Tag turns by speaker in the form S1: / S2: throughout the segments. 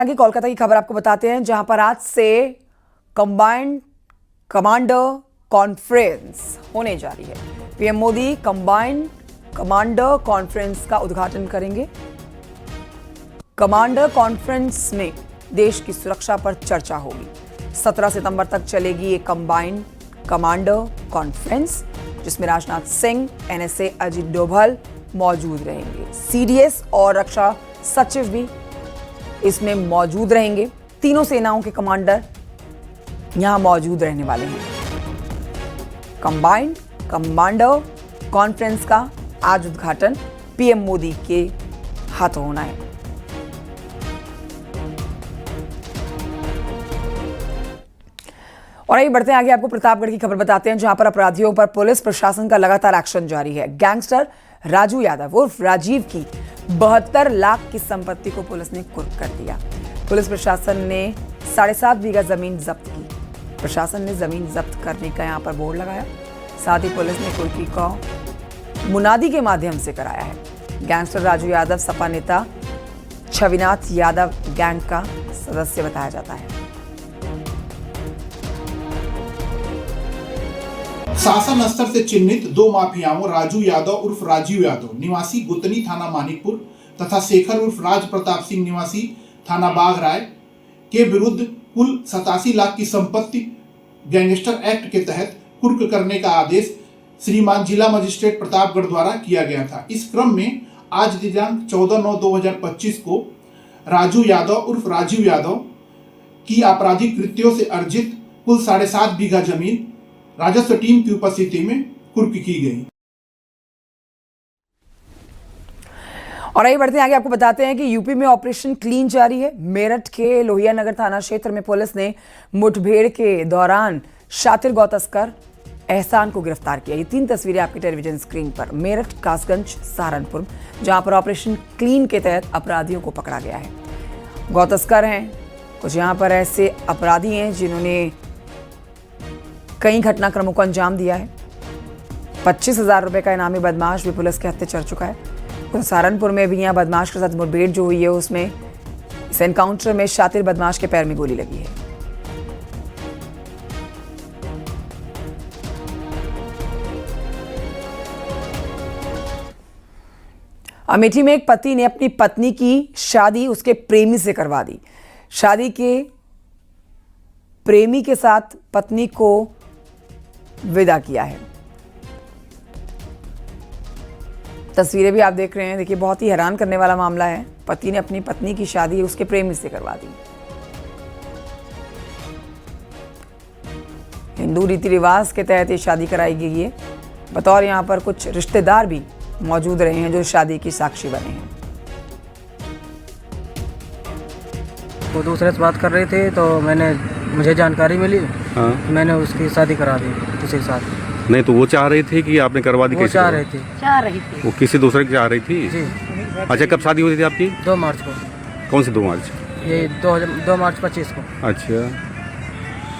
S1: आगे कोलकाता की खबर आपको बताते हैं, जहां पर आज से कंबाइंड कमांडर कॉन्फ्रेंस होने जा रही है। PM Modi combined commander conference का उद्घाटन करेंगे। कमांडर कॉन्फ्रेंस में देश की सुरक्षा पर चर्चा होगी। 17 सितंबर तक चलेगी ये कंबाइंड कमांडर कॉन्फ्रेंस, जिसमें राजनाथ सिंह, एनएसए अजित डोभाल मौजूद रहेंगे। सीडीएस और रक्षा सचिव भी इसमें मौजूद रहेंगे। तीनों सेनाओं के कमांडर यहां मौजूद रहने वाले हैं। कंबाइंड कमांडर कॉन्फ्रेंस का आज उद्घाटन पीएम मोदी के हाथों होना है। और आइए बढ़ते हैं आगे, आपको प्रतापगढ़ की खबर बताते हैं, जहां पर अपराधियों पर पुलिस प्रशासन का लगातार एक्शन जारी है। गैंगस्टर राजू यादव उर्फ राजीव की 72 लाख की संपत्ति को पुलिस ने कुर्क कर दिया। पुलिस प्रशासन ने 7.5 बीघा जमीन जब्त की। प्रशासन ने जमीन जब्त करने का यहां पर बोर्ड लगाया। साथ ही पुलिस ने कुर्की को मुनादी के माध्यम से कराया है। गैंगस्टर राजू यादव सपा नेता छविनाथ यादव गैंग का सदस्य बताया जाता है।
S2: शासन स्तर से चिन्हित 2 माफियाओं राजू यादव उर्फ राजीव यादव निवासी गुतनी थाना मानिकपुर तथा शेखर उर्फ राज प्रताप सिंह निवासी थाना बाघराय के विरुद्ध कुल 87 लाख की संपत्ति गैंगस्टर एक्ट के तहत कुर्क करने का आदेश श्रीमान जिला मजिस्ट्रेट प्रतापगढ़ द्वारा किया गया था। इस क्रम में आज दिनांक 14/9/2025 को राजू यादव उर्फ राजीव यादव की आपराधिक कृत्यों से अर्जित कुल 7.5 बीघा जमीन राजस्व टीम की उपस्थिति में कुर्क की गई।
S1: और आइए बढ़ते हैं आगे, आपको बताते हैं कि यूपी में ऑपरेशन क्लीन जारी है। मेरठ के लोहिया नगर थाना क्षेत्र में पुलिस ने मुठभेड़ के दौरान शातिर गौ तस्कर एहसान को गिरफ्तार किया। ये 3 तस्वीरें आपके टेलीविजन स्क्रीन पर। मेरठ, कासगंज, सहारनपुर, जहां पर ऑपरेशन क्लीन के तहत अपराधियों को पकड़ा गया है। गौ तस्कर हैं कुछ यहाँ पर ऐसे अपराधी हैं जिन्होंने कई घटनाक्रमों को अंजाम दिया है। 25,000 रुपए का इनामी बदमाश भी पुलिस के हत्थे चढ़ चुका है। तो सहारनपुर में भी यहाँ बदमाश के साथ मुठभेड़ जो हुई है, उसमें इस एनकाउंटर में शातिर बदमाश के पैर में गोली लगी है। अमेठी में एक पति ने अपनी पत्नी की शादी उसके प्रेमी से करवा दी। शादी के प्रेमी के साथ पत्नी को विदा किया है। तस्वीरें भी आप देख रहे हैं। देखिए, बहुत ही हैरान करने वाला मामला है। पति ने अपनी पत्नी की शादी उसके प्रेमी से करवा दी। हिंदू रीति रिवाज के तहत ये शादी कराई गई है। बतौर यहाँ पर कुछ रिश्तेदार भी मौजूद रहे हैं जो शादी की साक्षी बने हैं।
S3: वो दूसरे से बात कर रहे थे तो मुझे जानकारी मिली।
S4: हाँ।
S3: मैंने उसकी शादी करा दी उसी के साथ।
S4: नहीं तो वो चाह रही थी कि आपने करवा दी?
S3: वो चाह रही थी।
S4: वो किसी दूसरे की चाह रही थी?
S3: जी।
S4: अच्छा, कब शादी हुई थी आपकी?
S3: 2 मार्च को।
S4: कौन सी 2 मार्च?
S3: ये 2 मार्च 25 को।
S4: अच्छा,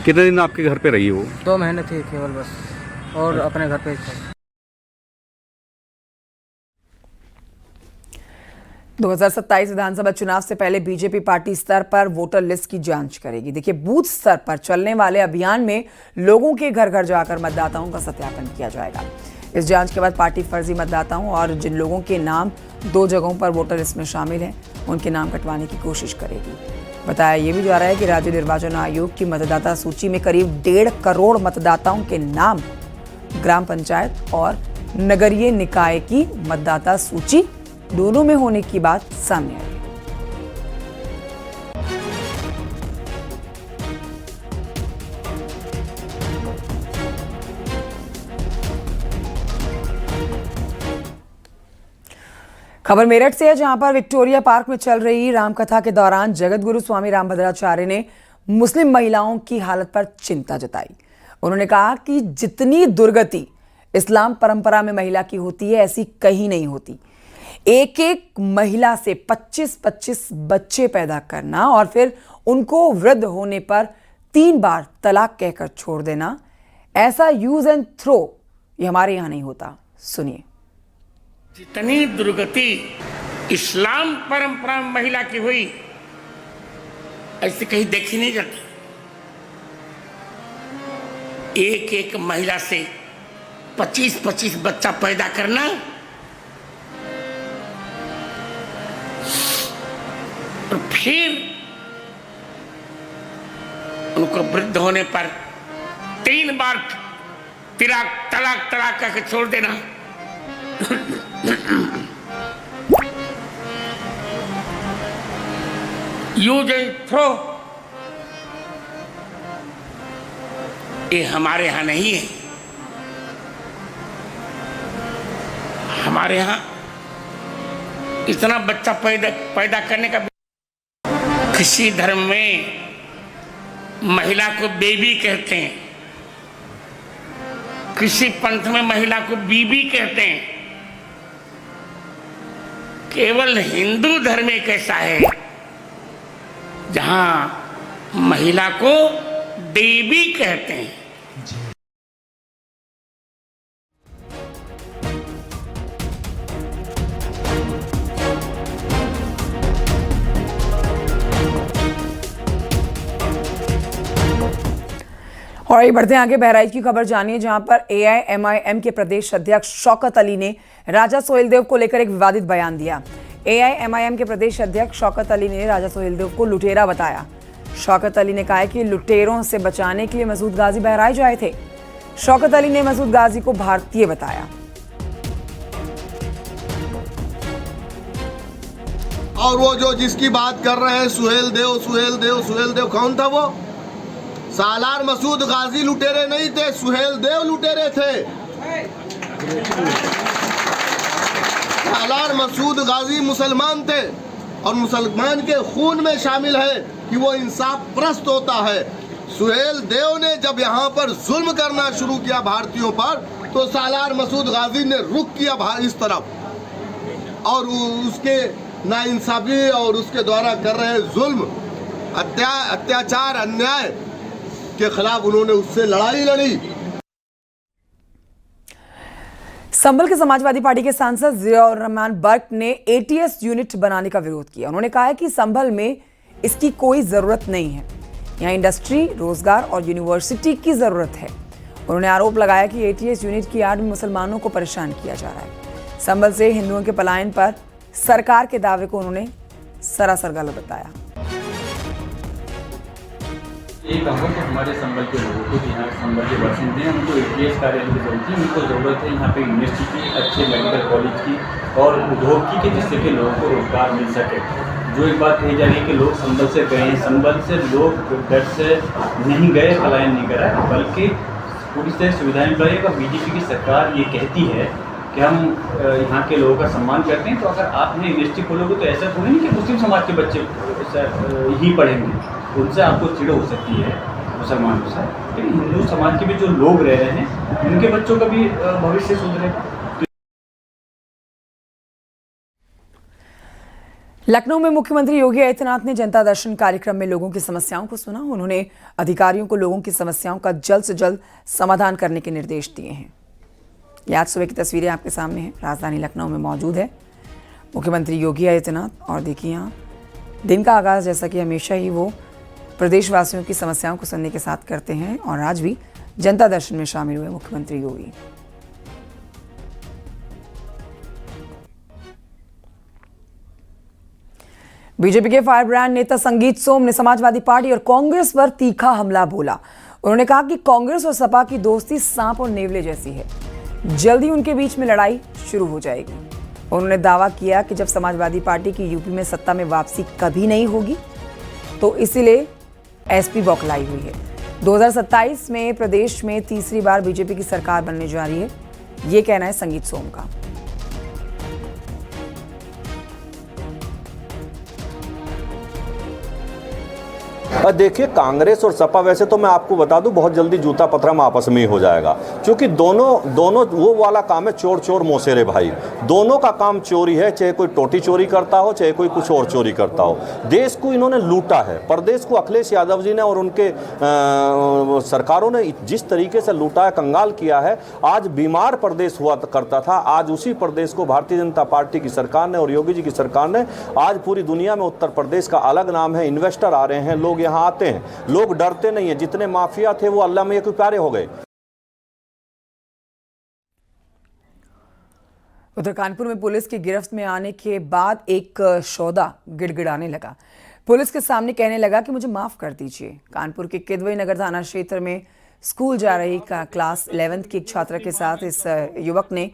S4: कितने दिन आपके घर पे रही वो?
S3: 2 महीने थी केवल बस, और अपने घर पे थे।
S1: 2027 विधानसभा चुनाव से पहले बीजेपी पार्टी स्तर पर वोटर लिस्ट की जांच करेगी। देखिए, बूथ स्तर पर चलने वाले अभियान में लोगों के घर घर जाकर मतदाताओं का सत्यापन किया जाएगा। इस जांच के बाद पार्टी फर्जी मतदाताओं और जिन लोगों के नाम 2 जगहों पर वोटर लिस्ट में शामिल हैं, उनके नाम कटवाने की कोशिश करेगी। बताया यह भी जा रहा है कि राज्य निर्वाचन आयोग की मतदाता सूची में करीब 1.5 करोड़ मतदाताओं के नाम ग्राम पंचायत और नगरीय निकाय की मतदाता सूची दोनों में होने की बात सामने आई है। खबर मेरठ से है, जहां पर विक्टोरिया पार्क में चल रही रामकथा के दौरान जगत गुरु स्वामी रामभद्राचार्य ने मुस्लिम महिलाओं की हालत पर चिंता जताई। उन्होंने कहा कि जितनी दुर्गति इस्लाम परंपरा में महिला की होती है, ऐसी कहीं नहीं होती। एक महिला से 25-25 बच्चे पैदा करना और फिर उनको वृद्ध होने पर 3 बार तलाक कहकर छोड़ देना, ऐसा यूज एंड थ्रो ये हमारे यहां नहीं होता। सुनिए।
S5: जितनी दुर्गति इस्लाम परंपरा में महिला की हुई, ऐसे कहीं देखी नहीं जाती। एक एक महिला से 25-25 बच्चा पैदा करना, और फिर उनको वृद्ध होने पर 3 बार तलाक करके छोड़ देना। यूज एंड थ्रो, ये हमारे यहां नहीं है। हमारे यहां इतना बच्चा पैदा करने का, किसी धर्म में महिला को बेबी कहते हैं, किसी पंथ में महिला को बीबी कहते हैं। केवल हिंदू धर्म एक ऐसा है जहां महिला को देवी कहते हैं।
S1: और ये बढ़ते हैं आगे, बहराइच की खबर जानिए, जहां पर एआईएमआईएम के प्रदेश अध्यक्ष शौकत अली ने राजा सोहेलदेव को लेकर एक विवादित बयान दिया। एआईएमआईएम के प्रदेश अध्यक्ष शौकत अली ने राजा सोहेलदेव को लुटेरा बताया। शौकत अली ने कहा कि लुटेरों से बचाने के लिए मसूद गाजी बहराइच आए थे। शौकत अली ने मसूद गाजी को भारतीय बताया।
S6: और वो जो जिसकी बात कर रहे हैं सुहेलदेव कौन था वो? सालार मसूद गाजी लुटेरे नहीं थे, सुहेलदेव लुटेरे थे। सालार मसूद गाजी मुसलमान थे और मुसलमान के खून में शामिल है कि वो इंसाफ परस्त होता है। सुहेलदेव ने जब यहाँ पर जुल्म करना शुरू किया भारतीयों पर, तो सालार मसूद गाजी ने रुख किया इस तरफ, और उसके नाइंसाफी और उसके द्वारा कर रहे जुल्म, अत्याचार, अन्याय के खिलाफ उन्होंने उससे लड़ाई लड़ी।
S1: संभल के समाजवादी पार्टी के सांसद जियाउर रहमान बर्क ने एटीएस यूनिट बनाने का विरोध किया। उन्होंने कहा है कि संभल में इसकी कोई जरूरत नहीं है, यहाँ इंडस्ट्री, रोजगार और यूनिवर्सिटी की जरूरत है। उन्होंने आरोप लगाया कि एटीएस यूनिट की आड़ में मुसलमानों को परेशान किया जा रहा है। संभल से हिंदुओं के पलायन पर सरकार के दावे को उन्होंने सरासर गलत बताया।
S7: ये कहूँगा कि हमारे संबल के लोगों को, यहाँ संबल के बासिंदे हैं, उनको एटीएस कार्यालय की जरूरत है। उनको ज़रूरत है यहाँ पे यूनिवर्सिटी की, अच्छे मेडिकल कॉलेज की और उद्योग की, जिससे कि लोगों को रोजगार मिल सके। जो एक बात कही जा रही है कि लोग संबल से गए हैं, संबल से लोग डर से नहीं गए, पलायन नहीं करा, बल्कि पूरी से सुविधाएं मिलाई। अगर बीजेपी की सरकार ये कहती है कि हम यहाँ के लोगों का सम्मान करते हैं, तो अगर आप यहाँ यूनिवर्सिटी खोलोगे तो ऐसा थोड़ी नहीं कि मुस्लिम समाज के बच्चे ही पढ़ेंगे, उनसे आपको चिड़ हो सकती है मुसलमानों से, लेकिन हिंदू समाज के भी जो लोग रह रहे हैं उनके बच्चों का भी भविष्य सुधरेगा।
S1: लखनऊ में मुख्यमंत्री योगी आदित्यनाथ ने जनता दर्शन कार्यक्रम में लोगों की समस्याओं को सुना। उन्होंने अधिकारियों को लोगों की समस्याओं का जल्द से जल्द समाधान करने के निर्देश दिए हैं। ये आज सुबह की तस्वीरें आपके सामने हैं, राजधानी लखनऊ में मौजूद है मुख्यमंत्री योगी आदित्यनाथ। और देखिए यहाँ दिन का आगाज़ जैसा कि हमेशा ही वो प्रदेशवासियों की समस्याओं को सुनने के साथ करते हैं, और आज भी जनता दर्शन में शामिल हुए मुख्यमंत्री योगी। बीजेपी के फायर ब्रांड नेता संगीत सोम ने समाजवादी पार्टी और कांग्रेस पर तीखा हमला बोला। उन्होंने कहा कि कांग्रेस और सपा की दोस्ती सांप और नेवले जैसी है, जल्दी उनके बीच में लड़ाई शुरू हो जाएगी। उन्होंने दावा किया कि जब समाजवादी पार्टी की यूपी में सत्ता में वापसी कभी नहीं होगी, तो इसीलिए एसपी बौखलाई हुई है। 2027 में प्रदेश में तीसरी बार बीजेपी की सरकार बनने जा रही है, ये कहना है संगीत सोम का।
S8: देखिए, कांग्रेस और सपा, वैसे तो मैं आपको बता दूं बहुत जल्दी जूता पथरम आपस में ही हो जाएगा, क्योंकि दोनों वो वाला काम है, चोर चोर मौसेरे भाई। दोनों का काम चोरी है, चाहे कोई टोटी चोरी करता हो, चाहे कोई कुछ और चोरी करता हो। देश को इन्होंने लूटा है। प्रदेश को अखिलेश यादव जी ने और उनके सरकारों ने जिस तरीके से लूटा है, कंगाल किया है। आज बीमार प्रदेश हुआ करता था, आज उसी प्रदेश को भारतीय जनता पार्टी की सरकार ने और योगी जी की सरकार ने, आज पूरी दुनिया में उत्तर प्रदेश का अलग नाम है। इन्वेस्टर आ रहे हैं, लोग यहाँ आते हैं, लोग डरते नहीं हैं। जितने माफिया थे वो अल्लाह में प्यारे हो गए।
S1: उधर कानपुर में पुलिस की गिरफ्त में आने के बाद एक सौदा गिड़गिड़ाने लगा। पुलिस के सामने कहने लगा कि मुझे माफ कर दीजिए। कानपुर के किदवई नगर थाना क्षेत्र में स्कूल जा रही क्लास 11th की एक छात्रा के साथ इस युवक ने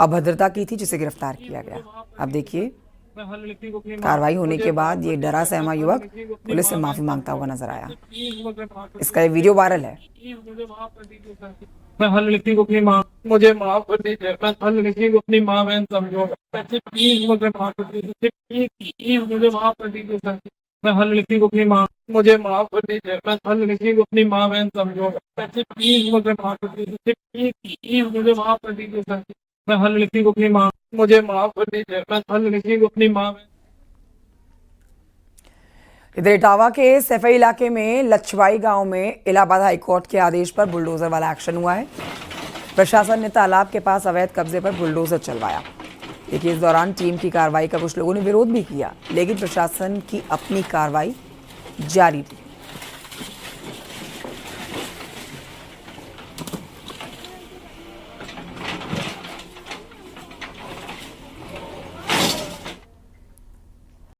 S1: अभद्रता की थी, जिसे गिरफ्तार किया गया। अब देखिए, कार्रवाई होने के बाद ये डरा सहमा युवक पुलिस से माफी मांगता हुआ नजर आया। इसका ये वीडियो वायरल है।
S9: मैं हर लड़की को अपनी माँ, मुझे माफ कर दीजिए। मैं हर लड़की को अपनी माँ बहन समझो, प्लीज मुझे माफ कर दीजिए, प्लीज मुझे माफ कर दीजिए सर। मैं हर लड़की को अपनी माँ, मुझे माफ कर दीजिए। मैं हर लड़की को अपनी माँ बहन समझो, प्लीज मुझे माफ कर दीजिए, प्लीज मुझे माफ कर दीजिए सर। मैं हर लड़की को अपनी माँ, मुझे माफ कर दीजिए। मैं हर लड़की को अपनी माँ बहन।
S1: इधर इटावा के सैफई इलाके में लछवाई गांव में इलाहाबाद हाईकोर्ट के आदेश पर बुलडोजर वाला एक्शन हुआ है। प्रशासन ने तालाब के पास अवैध कब्जे पर बुलडोजर चलवाया। देखिए, इस दौरान टीम की कार्रवाई का कुछ लोगों ने विरोध भी किया, लेकिन प्रशासन की अपनी कार्रवाई जारी रही।